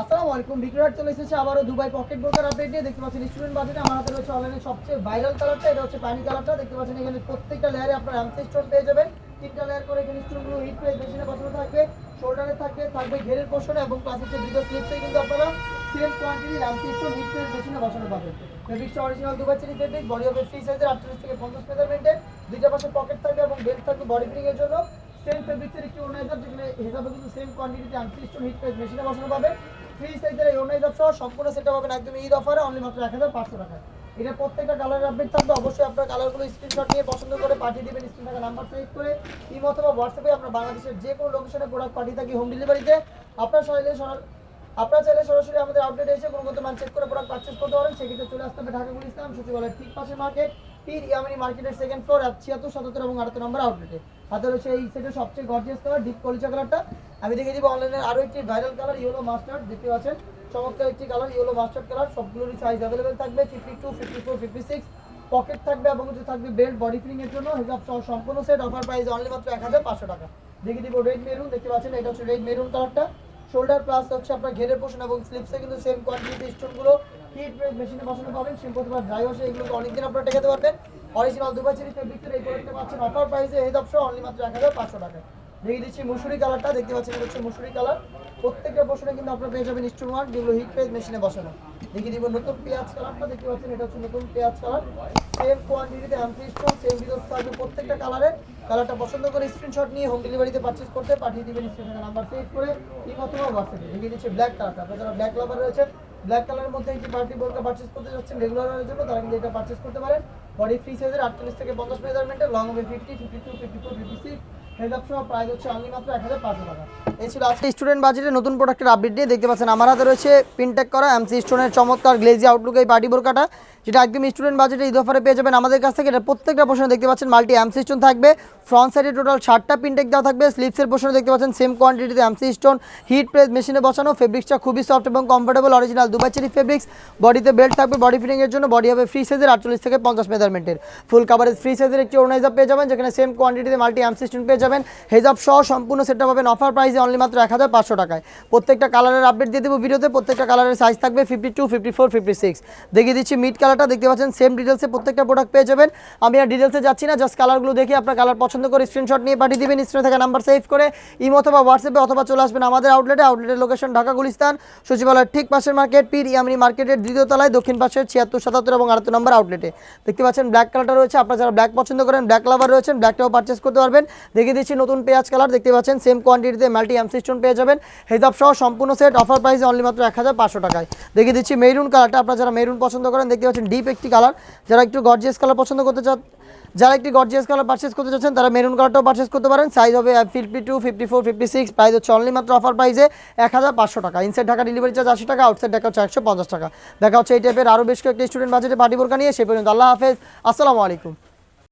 আসসালামু আলাইকুম। বিক্রয় চলে এসেছে আবারও দুবাই পকেট বোরকার আপডেট নিয়ে। দেখতে পাচ্ছেন স্টুডেন্ট বাজেটে আমার হাতে রয়েছে অনলাইনে সবচেয়ে ভাইরাল কালারটা, এটা হচ্ছে পানি কালারটা। দেখতে পাচ্ছেন এখানে প্রত্যেকটা লেয়ারে আপনার এমসি স্টোন পেয়ে যাবেন। তিনটা লেয়ার করে এখানে স্টোনগুলো হিট পেয়ে মেশিনে বসানো থাকবে, শোল্ডারে থাকবে ঘেরের পোর্শনে এবং প্লাস হচ্ছে দুটো স্লিপসে কিন্তু আপনারা সেম কোয়ান্টিটির এমসি স্টোন হিট পেয়ে মেশিনে বসানো পাবেন। ফেব্রিক্সটা original Dubai cherry fabric, body হবে ফ্রি সাইজের 48 থেকে 50 মেজারমেন্টের। দুইটা পাশে পকেট থাকবে এবং বেল্ট থাকবে বডি ফিটিং এর জন্য। সেম ফেব্রিক্সের একটি অর্গানাইজার, যেখানে হিসাবে কিন্তু সেম কোয়ান্টিটিতে এমসি স্টোন হিট পেয়ে মেশিনে বসানো পাবেন। ফ্রি সাইজের এই অর্গানাইজার সহ সম্পূর্ণ সেটটা পাবেন একদম ঈদ অফারে অনলি মাত্র 1500 টাকায়। এটা প্রত্যেকটা কালারের আপডেট থাকবে। অবশ্যই আপনার কালারগুলো স্ক্রিনশট নিয়ে পছন্দ করে পাঠিয়ে দিবেন। স্ক্রিন থাকা নাম্বার সেভ করে ইমো অথবা হোয়াটসঅ্যাপে আমরা বাংলাদেশের যে কোনো লোকেশনে প্রোডাক্ট পাঠিয়ে থাকি হোম ডেলিভারিতে। আপনারা চাইলে সরাসরি আমাদের আউটলেটে এসে গুণগত মান চেক করে প্রোডাক্ট পারচেজ করতে পারেন। সেক্ষেত্রে চলে আসতে হবে ঢাকা গুলিস্তান সচিবালয়ের ঠিক পাশে মার্কেট, পীর ইয়ামিনী মার্কেটের সেকেন্ড ফ্লোর 76, 77 এবং 78 নম্বর আউটলেটে। হাতে রয়েছে এই সেটের সবচেয়ে গর্জিয়াস কালার ডিপ কলিজা কালারটা। আমি দেখিয়ে দিব অনলাইনের আরও একটি ভাইরাল কালার ইয়েলো মাস্টার্ড। দেখতে পাচ্ছেন চমৎকার একটি কালার ইয়েলো মাস্টার্ড কালার। সবগুলোরই সাইজ অ্যাভেলেবেল থাকবে 52, 54, 56। পকেট থাকবে এবং থাকবে বেল্ট বডি ফিটিং এর জন্য। হিসাব সহ সম্পূর্ণ সেট অফার প্রাইস অনলি মাত্র 1500 টাকা। দেখিয়ে দিব রেড মেরুন। দেখতে পাচ্ছেন এটা হচ্ছে রেড মেরুন কালারটা। শোল্ডার প্লাস হচ্ছে আপনার ঘেরের পোর্শন এবং স্লিপসে কিন্তু সেম কোয়ান্টিটি স্টোনগুলো হিট প্রেস মেশিনে বসানো পাবেন। সিম্পল অথবা ড্রাই ওয়াশে এগুলোকে অনেকদিন আপনারা টেকাতে পারবেন। অরিজিনাল দুবাই চেরি ফেব্রিক্সের এই প্রোডাক্টটা পাচ্ছেন অফার প্রাইসে হিসাব সহ অনলি মাত্র 1500 টাকা। দেখিয়ে দিচ্ছি মুসুরি কালারটা। দেখতে পাচ্ছেন এটা হচ্ছে মুসুরি কালার। প্রত্যেকটা পোর্শনে কিন্তু আপনারা পেয়ে যাবেন স্টোন ওয়ার্ক, যেগুলো হিট প্রেস মেশিনে বসানো। দেখিয়ে দিব নতুন পেঁয়াজ কালারটা। দেখতে পাচ্ছেন এটা হচ্ছে নতুন পেঁয়াজ কালার। সেম কোয়ান্টিটিতে এমসি স্টোন, সেম ডিটেইলস থাকবে প্রত্যেকটা কালারের। কালারটা পছন্দ করে স্ক্রিনশট নিয়ে হোম ডেলিভারিতে পারচেজ করতে পাঠিয়ে দিবেন স্ক্রিনে নাম্বার সেভ করে ইমো অথবা হোয়াটসঅ্যাপে। দেখিয়ে দিচ্ছি ব্ল্যাক কালারটা। আপনারা যারা ব্ল্যাক লাভার রয়েছেন, ব্ল্যাক কালারের মধ্যে একটি পার্টি বোরকা পারচেজ করতে যাচ্ছেন রেগুলারের জন্য, তারা কিন্তু এটা পারচেজ করতে পারেন। বডি ফ্রি সাইজের 48 থেকে 50 মেজারমেন্টের, লং হবে 50, 52, 54, 56। হেডআপ সহ প্রাইস হচ্ছে অনলি মাত্র 1500 টাকা। এই ছিল আজকে স্টুডেন্ট বাজেটে নতুন প্রোডাক্টের আপডেট নিয়ে। দেখতে পাচ্ছেন আমার হাতে রয়েছে পিনটেক করা এমসি স্টোনের চমৎকার গ্লেজি আউটলুক এই পার্টি বোরকাটা, যেটা একদম স্টুডেন্ট বাজেটে ঈদ অফারে পেয়ে যাবেন আমাদের কাছ থেকে। এটা প্রত্যেকটা পোর্শনে দেখতে পাচ্ছেন মাল্টি এমসি স্টোন থাকবে। ফ্রন্ট সাইডে টোটাল 60টা পিনটেক দেওয়া থাকবে। স্লিপসের পোর্শনে দেখতে পাচ্ছেন সেম কোয়ান্টিটিতে এমসি স্টোন হিট প্রেস মেশিনে বসানো। ফেব্রিক্সটা খুবই সফট এবং comfortable, original Dubai cherry fabrics. বডিতে বেল্ট থাকবে বডি ফিটিং এর জন্য। বডি হবে ফ্রি সাইজের 48 থেকে 50 মেজারমেন্টের। ফুল কাভারেজ ফ্রি সাইজের একটি অর্গানাইজার পেয়ে যাবেন, যেখানে সেম কোয়ান্টিটিতে মাল্টি এমসি স্টোন পেয়ে যাবেন। হেজাব সহ সম্পূর্ণ সেটটা পাবেন অফার প্রাইসে অনলি মাত্র 1500 টাকায়। প্রত্যেকটা কালারের আপডেট দিয়ে দেবো ভিডিওতে। প্রত্যেকটা কালারের সাইজ থাকবে 52, 54, 56। দেখিয়ে দিচ্ছি মিড কালারটা। দেখতে পাচ্ছেন সেম ডিটেলসে প্রত্যেকটা প্রোডাক্ট পেয়ে যাবেন। আমি আর ডিটেলসে যাচ্ছি না, জাস্ট কালারগুলো দেখে আপনার কালার পছন্দ করে স্ক্রিনশট নিয়ে পাঠিয়ে দিবেন। স্ক্রিনে থাকা নাম্বার সেভ করে ইমো অথবা হোয়াটসঅ্যাপে অথবা চলে আসবেন আমাদের আউটলেটে। আউটলেটের লোকেশন ঢাকা গুলিস্তান সচিবালয়ের ঠিক পাশের মার্কেট, পীর ইয়ামিনী মার্কেটের দ্বিতীয় তলায় দক্ষিণ পাশের 76, 77 এবং 78 নম্বর আউটলেটে। দেখতে পাচ্ছেন ব্ল্যাক কালারটা রয়েছে। আপনারা যারা ব্ল্যাক পছন্দ করেন, ব্ল্যাক লাভার রয়েছেন, ব্ল্যাকটাও পারচেস করতে পারবেন। দেখিয়ে দিচ্ছি নতুন পেঁয়াজ কালার। দেখতে পাচ্ছেন সেম কোয়ান্টিটিতে মাল্টি এমসি স্টোন পেয়ে যাবেন। হেজাব সহ সম্পূর্ণ সেট অফার প্রাইসে অনলি মাত্র 1500 টাকায়। দেখিয়ে দিচ্ছি মেরুন কালারটা। আপনারা যারা মেরুন পছন্দ করেন, দেখতে পাচ্ছেন ডিপ একটি কালার। যারা একটু গর্জিয়াস কালার পছন্দ করতে চান, যারা একটি গর্জিয়াস কালার পারচেস করতে চাচ্ছেন, তারা মেরুন কালারটাও পারচেস করতে পারেন। সাইজ হবে 52, 54, 56। প্রাইস হচ্ছে অনলি মাত্র অফার প্রাইসে 1500 টাকা। ইনসাইড ঢাকা ডেলিভারি চার্জ 80 টাকা, আউটসাইড ঢাকা হচ্ছে 150 টাকা। দেখা হচ্ছে এই টাইপের আরও বেশ কয়েকটি স্টুডেন্ট বাজেটে পার্টি বোরকা নিয়ে। সে পর্যন্ত আল্লাহ হাফেজ, আসসালামু আলাইকুম।